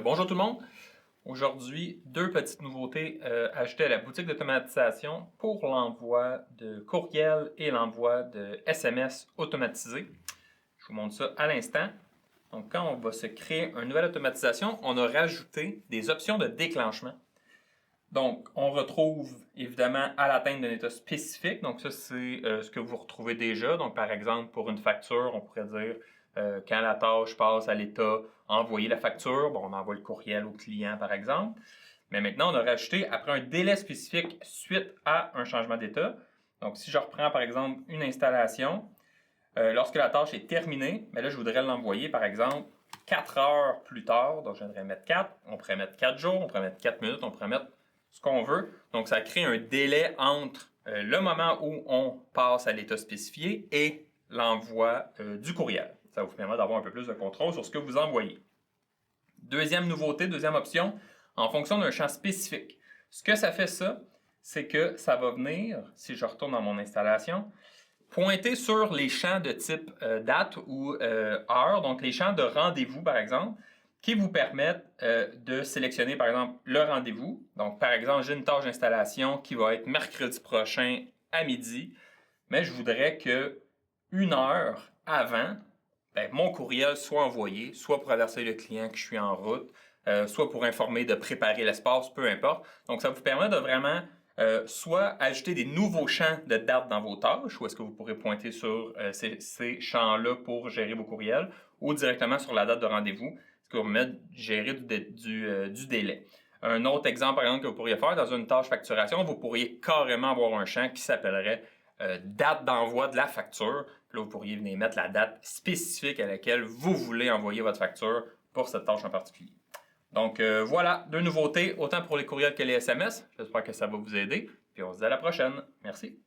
Bonjour tout le monde. Aujourd'hui, deux petites nouveautés ajoutées à la boutique d'automatisation pour l'envoi de courriels et l'envoi de SMS automatisés. Je vous montre ça à l'instant. Donc, quand on va se créer une nouvelle automatisation, on a rajouté des options de déclenchement. Donc, on retrouve évidemment à l'atteinte d'un état spécifique. Donc, ça, c'est ce que vous retrouvez déjà. Donc, par exemple, pour une facture, on pourrait dire quand la tâche passe à l'état envoyer la facture, bon, on envoie le courriel au client, par exemple. Mais maintenant, on a rajouté après un délai spécifique suite à un changement d'état. Donc, si je reprends par exemple une installation, lorsque la tâche est terminée, mais là, je voudrais l'envoyer par exemple 4 heures plus tard. Donc, je voudrais mettre 4. On pourrait mettre 4 jours, on pourrait mettre 4 minutes, on pourrait mettre ce qu'on veut. Donc, ça crée un délai entre le moment où on passe à l'état spécifié et l'envoi du courriel. Ça vous permet d'avoir un peu plus de contrôle sur ce que vous envoyez. Deuxième nouveauté, deuxième option, en fonction d'un champ spécifique. Ce que ça fait ça, c'est que ça va venir, si je retourne dans mon installation, pointer sur les champs de type date ou heure, donc les champs de rendez-vous par exemple, qui vous permettent de sélectionner par exemple le rendez-vous. Donc par exemple, j'ai une tâche d'installation qui va être mercredi prochain à midi, mais je voudrais que une heure avant, mon courriel soit envoyé, soit pour avertir le client que je suis en route, soit pour informer de préparer l'espace, peu importe. Donc, ça vous permet de vraiment soit ajouter des nouveaux champs de date dans vos tâches, ou est-ce que vous pourrez pointer sur ces champs-là pour gérer vos courriels, ou directement sur la date de rendez-vous, ce qui va vous permettre de gérer du délai. Un autre exemple, par exemple, que vous pourriez faire dans une tâche facturation, vous pourriez carrément avoir un champ qui s'appellerait date d'envoi de la facture. Puis là, vous pourriez venir mettre la date spécifique à laquelle vous voulez envoyer votre facture pour cette tâche en particulier. Donc voilà, deux nouveautés, autant pour les courriels que les SMS. J'espère que ça va vous aider. Puis on se dit à la prochaine. Merci.